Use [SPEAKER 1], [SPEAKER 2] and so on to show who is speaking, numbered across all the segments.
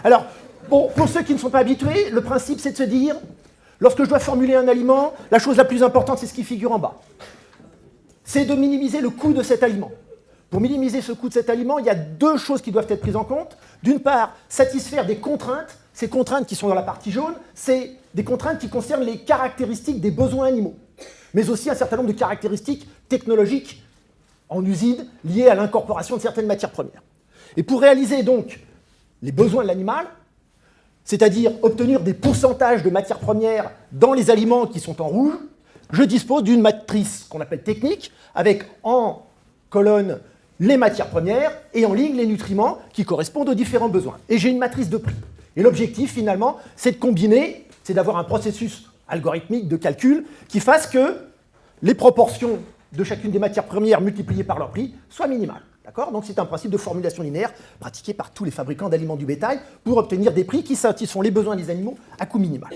[SPEAKER 1] Alors, bon, pour ceux qui ne sont pas habitués, le principe c'est de se dire, lorsque je dois formuler un aliment, la chose la plus importante c'est ce qui figure en bas. C'est de minimiser le coût de cet aliment. Pour minimiser ce coût de cet aliment, il y a deux choses qui doivent être prises en compte. D'une part, satisfaire des contraintes. Ces contraintes qui sont dans la partie jaune, c'est des contraintes qui concernent les caractéristiques des besoins animaux, mais aussi un certain nombre de caractéristiques technologiques en usine liées à l'incorporation de certaines matières premières. Et pour réaliser donc les besoins de l'animal, c'est-à-dire obtenir des pourcentages de matières premières dans les aliments qui sont en rouge, je dispose d'une matrice qu'on appelle technique, avec en colonne les matières premières et en ligne les nutriments qui correspondent aux différents besoins. Et j'ai une matrice de prix. Et l'objectif, finalement, c'est de combiner, c'est d'avoir un processus algorithmique de calcul qui fasse que les proportions de chacune des matières premières multipliées par leur prix soient minimales. D'accord ? Donc c'est un principe de formulation linéaire pratiqué par tous les fabricants d'aliments du bétail pour obtenir des prix qui satisfont les besoins des animaux à coût minimal.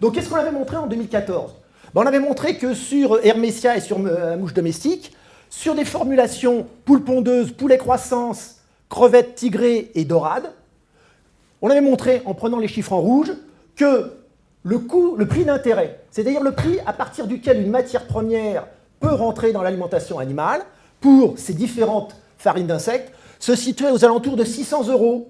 [SPEAKER 1] Donc qu'est-ce qu'on avait montré en 2014 ? On avait montré que sur Hermesia et sur mouche domestique, sur des formulations poules pondeuses, poulet croissance, crevettes tigrées et dorades, on avait montré, en prenant les chiffres en rouge, que le prix d'intérêt, c'est-à-dire le prix à partir duquel une matière première peut rentrer dans l'alimentation animale, pour ces différentes farines d'insectes, se situait aux alentours de 600 €.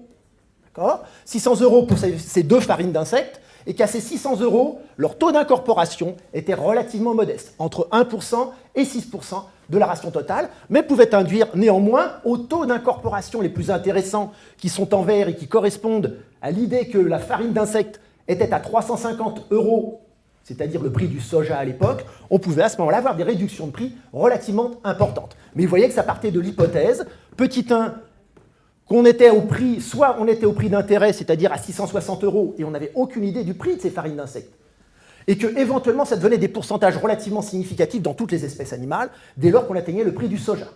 [SPEAKER 1] D'accord ? 600 € pour ces deux farines d'insectes, et qu'à ces 600 €, leur taux d'incorporation était relativement modeste, entre 1% et 6% de la ration totale, mais pouvait induire néanmoins aux taux d'incorporation les plus intéressants qui sont en vert et qui correspondent à l'idée que la farine d'insectes était à 350 €, c'est-à-dire le prix du soja à l'époque, on pouvait à ce moment-là avoir des réductions de prix relativement importantes. Mais vous voyez que ça partait de l'hypothèse, petit 1, qu'on était au prix, soit on était au prix d'intérêt, c'est-à-dire à 660 € et on n'avait aucune idée du prix de ces farines d'insectes, et que éventuellement ça devenait des pourcentages relativement significatifs dans toutes les espèces animales, dès lors qu'on atteignait le prix du soja.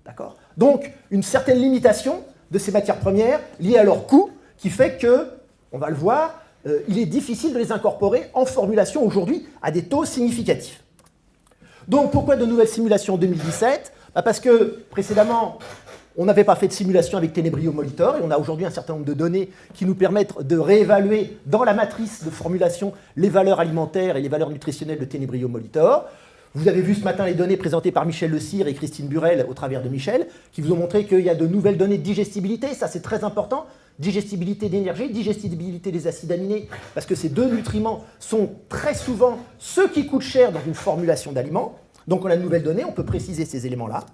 [SPEAKER 1] D'accord ? Donc, une certaine limitation de ces matières premières liées à leur coût, qui fait que, on va le voir, il est difficile de les incorporer en formulation aujourd'hui à des taux significatifs. Donc, pourquoi de nouvelles simulations en 2017 ? Parce que, précédemment, on n'avait pas fait de simulation avec Tenebrio Molitor, et on a aujourd'hui un certain nombre de données qui nous permettent de réévaluer dans la matrice de formulation les valeurs alimentaires et les valeurs nutritionnelles de Tenebrio Molitor. Vous avez vu ce matin les données présentées par Michel Le Cire et Christine Burel au travers de Michel, qui vous ont montré qu'il y a de nouvelles données de digestibilité, ça c'est très important, digestibilité d'énergie, digestibilité des acides aminés, parce que ces deux nutriments sont très souvent ceux qui coûtent cher dans une formulation d'aliments. Donc on a de nouvelles données, on peut préciser ces éléments-là.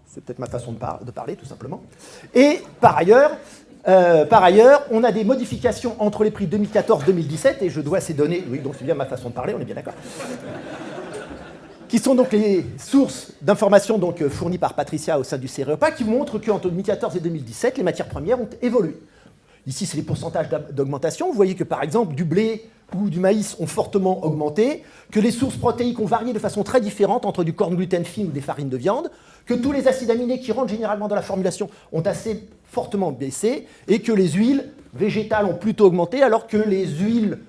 [SPEAKER 1] C'est peut-être ma façon de parler, tout simplement. Et par ailleurs, on a des modifications entre les prix 2014-2017, et je dois ces données, oui, donc c'est bien ma façon de parler, on est bien d'accord, qui sont donc les sources d'informations donc, fournies par Patricia au sein du Céréopa, qui montrent qu'entre 2014 et 2017, les matières premières ont évolué. Ici, c'est les pourcentages d'augmentation. Vous voyez que, par exemple, du blé ou du maïs ont fortement augmenté, que les sources protéiques ont varié de façon très différente entre du corn gluten fine ou des farines de viande, que tous les acides aminés qui rentrent généralement dans la formulation ont assez fortement baissé, et que les huiles végétales ont plutôt augmenté, alors que les huiles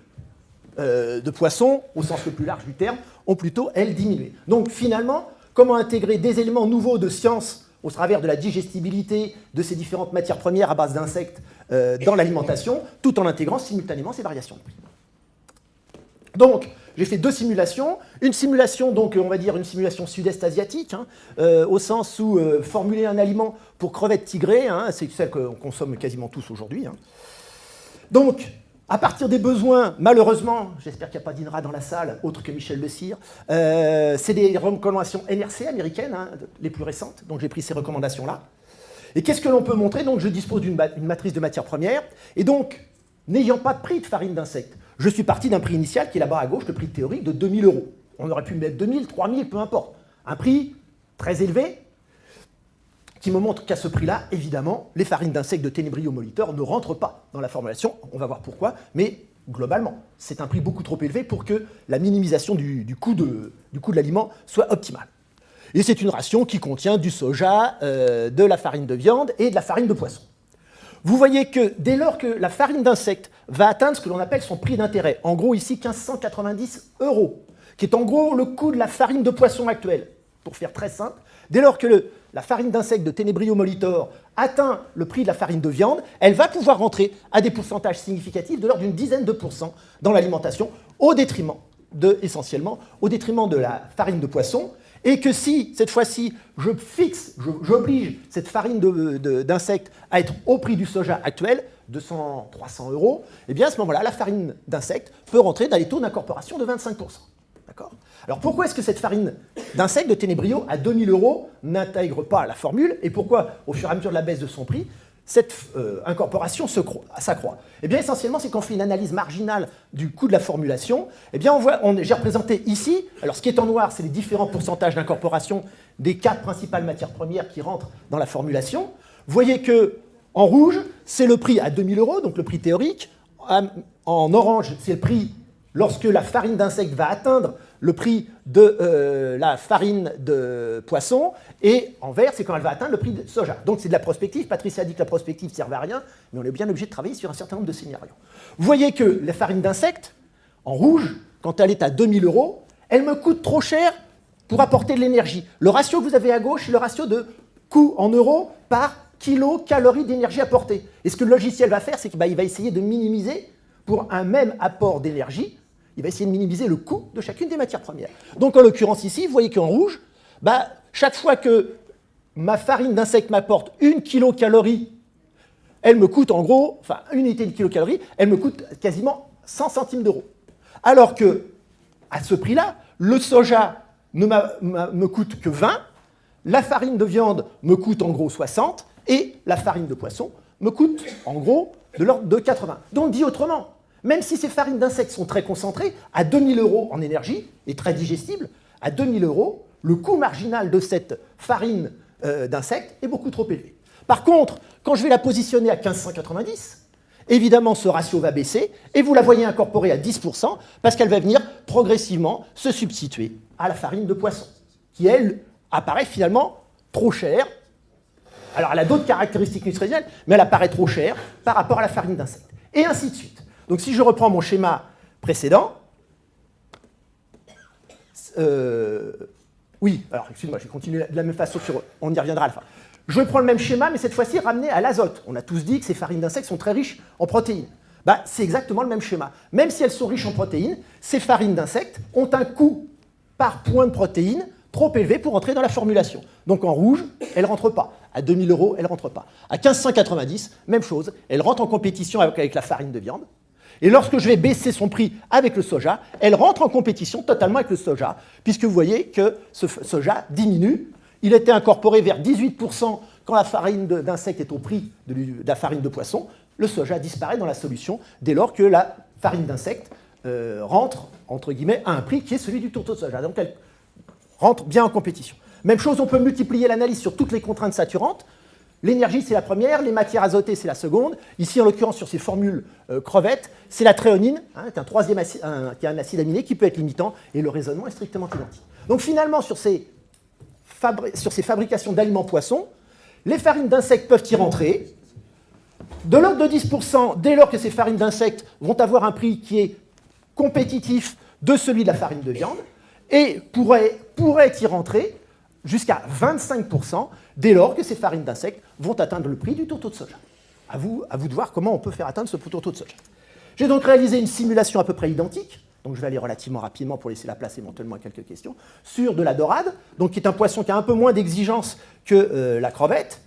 [SPEAKER 1] de poisson, au sens le plus large du terme, ont plutôt, elles, diminué. Donc, finalement, comment intégrer des éléments nouveaux de science au travers de la digestibilité de ces différentes matières premières à base d'insectes dans l'alimentation, tout en intégrant simultanément ces variations de prix. Donc, j'ai fait deux simulations. Une simulation, donc, on va dire une simulation sud-est asiatique, au sens où formuler un aliment pour crevettes tigrées, c'est celle qu'on consomme quasiment tous aujourd'hui. Donc, à partir des besoins, malheureusement, j'espère qu'il n'y a pas d'INRA dans la salle, autre que Michel Le Cire, c'est des recommandations NRC américaines, les plus récentes, donc j'ai pris ces recommandations-là. Et qu'est-ce que l'on peut montrer? Donc je dispose d'une matrice de matières premières, et donc, n'ayant pas de prix de farine d'insectes, je suis parti d'un prix initial qui est là-bas à gauche, le prix théorique de 2 000 €. On aurait pu mettre 2 000, 3 000, peu importe. Un prix très élevé, qui me montre qu'à ce prix-là, évidemment, les farines d'insectes de Tenebrio Molitor ne rentrent pas dans la formulation. On va voir pourquoi, mais globalement, c'est un prix beaucoup trop élevé pour que la minimisation du coût de l'aliment soit optimale. Et c'est une ration qui contient du soja, de la farine de viande et de la farine de poisson. Vous voyez que dès lors que la farine d'insectes va atteindre ce que l'on appelle son prix d'intérêt, en gros ici 1590 €, qui est en gros le coût de la farine de poisson actuelle, pour faire très simple, dès lors que la farine d'insecte de Tenebrio Molitor atteint le prix de la farine de viande, elle va pouvoir rentrer à des pourcentages significatifs de l'ordre d'une dizaine de pourcents dans l'alimentation, essentiellement au détriment de la farine de poisson, et que si, cette fois-ci, j'oblige cette farine d'insecte à être au prix du soja actuel, 200, 300 euros, eh bien à ce moment-là, la farine d'insecte peut rentrer dans les taux d'incorporation de 25%. D'accord ? Alors pourquoi est-ce que cette farine d'insecte de Tenebrio à 2000 euros n'intègre pas la formule, et pourquoi, au fur et à mesure de la baisse de son prix, cette incorporation s'accroît? Eh bien, essentiellement, c'est qu'on fait une analyse marginale du coût de la formulation. Eh bien, j'ai représenté ici, alors ce qui est en noir, c'est les différents pourcentages d'incorporation des 4 principales matières premières qui rentrent dans la formulation. Vous voyez que en rouge, c'est le prix à 2000 euros, donc le prix théorique. En orange, c'est le prix lorsque la farine d'insecte va atteindre le prix de la farine de poisson, et en vert, c'est quand elle va atteindre le prix de soja. Donc c'est de la prospective. Patricia dit que la prospective ne sert à rien, mais on est bien obligé de travailler sur un certain nombre de scénarios. Vous voyez que la farine d'insecte, en rouge, quand elle est à 2000 euros, elle me coûte trop cher pour apporter de l'énergie. Le ratio que vous avez à gauche, c'est le ratio de coût en euros par kilocalorie d'énergie apportée. Et ce que le logiciel va faire, c'est qu'il va essayer de minimiser, pour un même apport d'énergie, il va essayer de minimiser le coût de chacune des matières premières. Donc en l'occurrence ici, vous voyez qu'en rouge, chaque fois que ma farine d'insecte m'apporte 1 kilocalorie, elle me coûte en gros, enfin une unité de kilocalorie, elle me coûte quasiment 100 centimes d'euros. Alors que, à ce prix-là, le soja ne me coûte que 20, la farine de viande me coûte en gros 60, et la farine de poisson me coûte en gros de l'ordre de 80. Donc dit autrement, même si ces farines d'insectes sont très concentrées, à 2000 euros en énergie, et très digestibles, à 2000 euros, le coût marginal de cette farine d'insectes est beaucoup trop élevé. Par contre, quand je vais la positionner à 1590, évidemment ce ratio va baisser, et vous la voyez incorporée à 10%, parce qu'elle va venir progressivement se substituer à la farine de poisson, qui elle apparaît finalement trop chère. Alors elle a d'autres caractéristiques nutritionnelles, mais elle apparaît trop chère par rapport à la farine d'insectes. Et ainsi de suite. Donc si je reprends mon schéma précédent, oui, alors excuse-moi, je vais continuer de la même façon, on y reviendra à la fin. Je prends le même schéma, mais cette fois-ci ramené à l'azote. On a tous dit que ces farines d'insectes sont très riches en protéines. C'est exactement le même schéma. Même si elles sont riches en protéines, ces farines d'insectes ont un coût par point de protéines trop élevé pour entrer dans la formulation. Donc en rouge, elle ne rentre pas. À 2000 euros, elle ne rentre pas. À 1590, même chose, elle rentre en compétition avec la farine de viande. Et lorsque je vais baisser son prix avec le soja, elle rentre en compétition totalement avec le soja, puisque vous voyez que ce soja diminue. Il était incorporé vers 18% quand la farine d'insecte est au prix de la farine de poisson. Le soja disparaît dans la solution dès lors que la farine d'insecte rentre, entre guillemets, à un prix qui est celui du tourteau de soja. Donc elle rentre bien en compétition. Même chose, on peut multiplier l'analyse sur toutes les contraintes saturantes. L'énergie, c'est la première, les matières azotées, c'est la seconde. Ici, en l'occurrence, sur ces formules crevettes, c'est la tréonine, qui est un acide aminé qui peut être limitant, et le raisonnement est strictement identique. Donc finalement, sur ces fabrications d'aliments poissons, les farines d'insectes peuvent y rentrer. De l'ordre de 10%, dès lors que ces farines d'insectes vont avoir un prix qui est compétitif de celui de la farine de viande, et pourraient y rentrer jusqu'à 25% dès lors que ces farines d'insectes vont atteindre le prix du tourteau de soja. À vous de voir comment on peut faire atteindre ce tourteau de soja. J'ai donc réalisé une simulation à peu près identique, donc je vais aller relativement rapidement pour laisser la place éventuellement à quelques questions, sur de la dorade, donc qui est un poisson qui a un peu moins d'exigence que la crevette,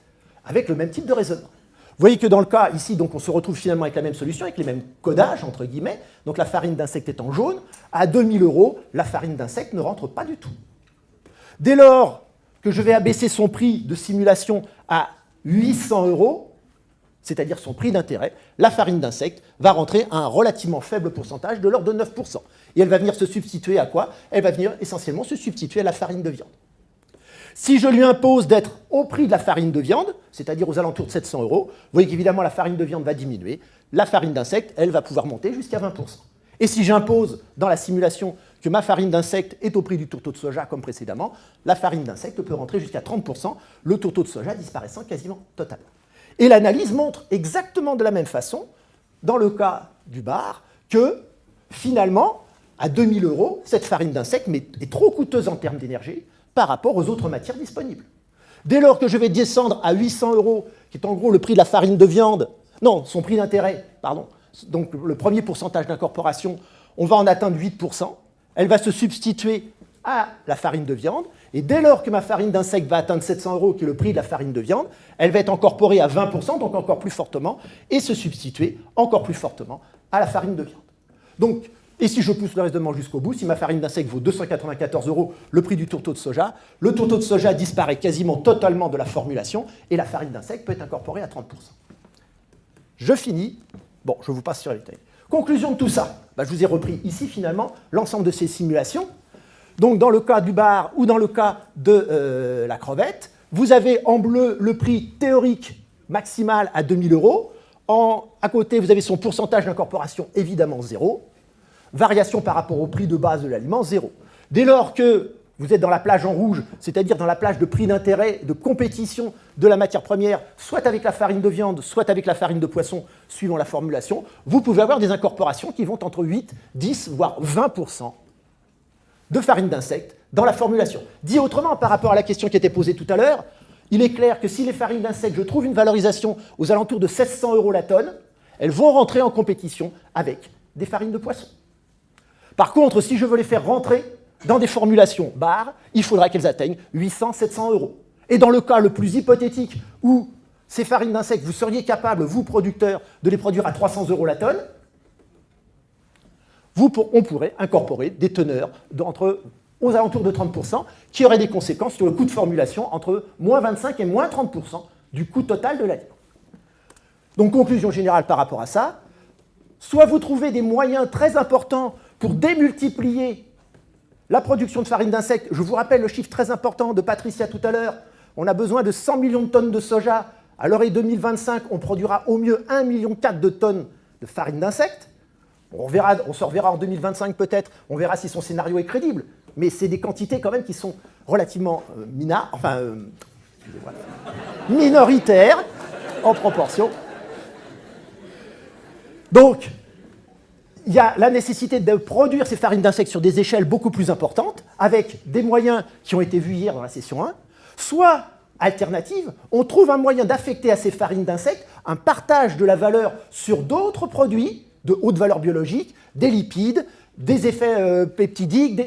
[SPEAKER 1] avec le même type de raisonnement. Vous voyez que dans le cas ici, donc, on se retrouve finalement avec la même solution, avec les mêmes codages, entre guillemets, donc la farine d'insecte est en jaune, à 2000 euros, la farine d'insecte ne rentre pas du tout. Dès lors que je vais abaisser son prix de simulation à 800 euros, c'est-à-dire son prix d'intérêt, la farine d'insecte va rentrer à un relativement faible pourcentage de l'ordre de 9%. Et elle va venir se substituer à quoi? Elle va venir essentiellement se substituer à la farine de viande. Si je lui impose d'être au prix de la farine de viande, c'est-à-dire aux alentours de 700 euros, vous voyez qu'évidemment la farine de viande va diminuer, la farine d'insecte, elle va pouvoir monter jusqu'à 20%. Et si j'impose dans la simulation que ma farine d'insecte est au prix du tourteau de soja comme précédemment, la farine d'insecte peut rentrer jusqu'à 30%, le tourteau de soja disparaissant quasiment totalement. Et l'analyse montre exactement de la même façon, dans le cas du bar, que finalement, à 2000 euros, cette farine d'insecte est trop coûteuse en termes d'énergie par rapport aux autres matières disponibles. Dès lors que je vais descendre à 800 €, qui est en gros le prix de la farine de viande, non, son prix d'intérêt, pardon, donc le premier pourcentage d'incorporation, on va en atteindre 8%, elle va se substituer à la farine de viande, et dès lors que ma farine d'insecte va atteindre 700 €, qui est le prix de la farine de viande, elle va être incorporée à 20%, donc encore plus fortement, et se substituer encore plus fortement à la farine de viande. Donc, et si je pousse le raisonnement jusqu'au bout, si ma farine d'insecte vaut 294 €, le prix du tourteau de soja, le tourteau de soja disparaît quasiment totalement de la formulation, et la farine d'insecte peut être incorporée à 30%. Je finis. Bon, je vous passe sur les détails. Conclusion de tout ça. Je vous ai repris ici, finalement, l'ensemble de ces simulations. Donc, dans le cas du bar ou dans le cas de la crevette, vous avez en bleu le prix théorique maximal à 2000 €. À côté, vous avez son pourcentage d'incorporation, évidemment 0. Variation par rapport au prix de base de l'aliment, 0. Dès lors que vous êtes dans la plage en rouge, c'est-à-dire dans la plage de prix d'intérêt, de compétition de la matière première, soit avec la farine de viande, soit avec la farine de poisson, suivant la formulation, vous pouvez avoir des incorporations qui vont entre 8, 10, voire 20% de farine d'insecte dans la formulation. Dit autrement, par rapport à la question qui était posée tout à l'heure, il est clair que si les farines d'insectes, je trouve une valorisation aux alentours de 700 € la tonne, elles vont rentrer en compétition avec des farines de poisson. Par contre, si je veux les faire rentrer dans des formulations bar, il faudra qu'elles atteignent 800, 700 €. Et dans le cas le plus hypothétique où ces farines d'insectes, vous seriez capable, vous producteurs, de les produire à 300 € la tonne, on pourrait incorporer des teneurs aux alentours de 30%, qui auraient des conséquences sur le coût de formulation entre moins 25 et moins 30% du coût total de l'aliment. Donc, conclusion générale par rapport à ça, soit vous trouvez des moyens très importants pour démultiplier la production de farine d'insectes. Je vous rappelle le chiffre très important de Patricia tout à l'heure. On a besoin de 100 millions de tonnes de soja. À l'heure 2025, on produira au mieux 1,4 million de tonnes de farine d'insectes. On se reverra en 2025 peut-être. On verra si son scénario est crédible. Mais c'est des quantités quand même qui sont relativement minoritaires en proportion. Donc, il y a la nécessité de produire ces farines d'insectes sur des échelles beaucoup plus importantes, avec des moyens qui ont été vus hier dans la session 1, soit, alternative, on trouve un moyen d'affecter à ces farines d'insectes un partage de la valeur sur d'autres produits de haute valeur biologique, des lipides, des effets peptidiques,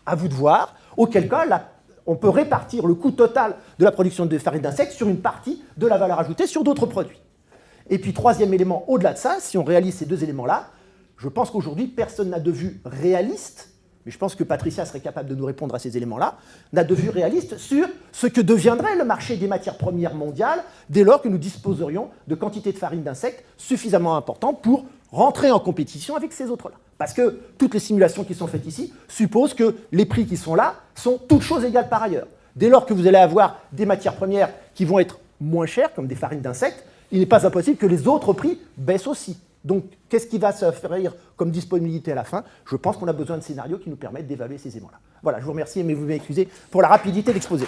[SPEAKER 1] à vous de voir, auquel cas, là, on peut répartir le coût total de la production de farine d'insectes sur une partie de la valeur ajoutée sur d'autres produits. Et puis, troisième élément, au-delà de ça, si on réalise ces deux éléments-là, je pense qu'aujourd'hui, personne n'a de vue réaliste, mais je pense que Patricia serait capable de nous répondre à ces éléments-là, n'a de vue réaliste sur ce que deviendrait le marché des matières premières mondiales dès lors que nous disposerions de quantités de farine d'insectes suffisamment importantes pour rentrer en compétition avec ces autres-là. Parce que toutes les simulations qui sont faites ici supposent que les prix qui sont là sont toutes choses égales par ailleurs. Dès lors que vous allez avoir des matières premières qui vont être moins chères, comme des farines d'insectes, il n'est pas impossible que les autres prix baissent aussi. Donc, qu'est-ce qui va se faire comme disponibilité à la fin? Je pense qu'on a besoin de scénarios qui nous permettent d'évaluer ces éléments-là. Voilà, je vous remercie, mais vous m'excusez pour la rapidité d'exposé.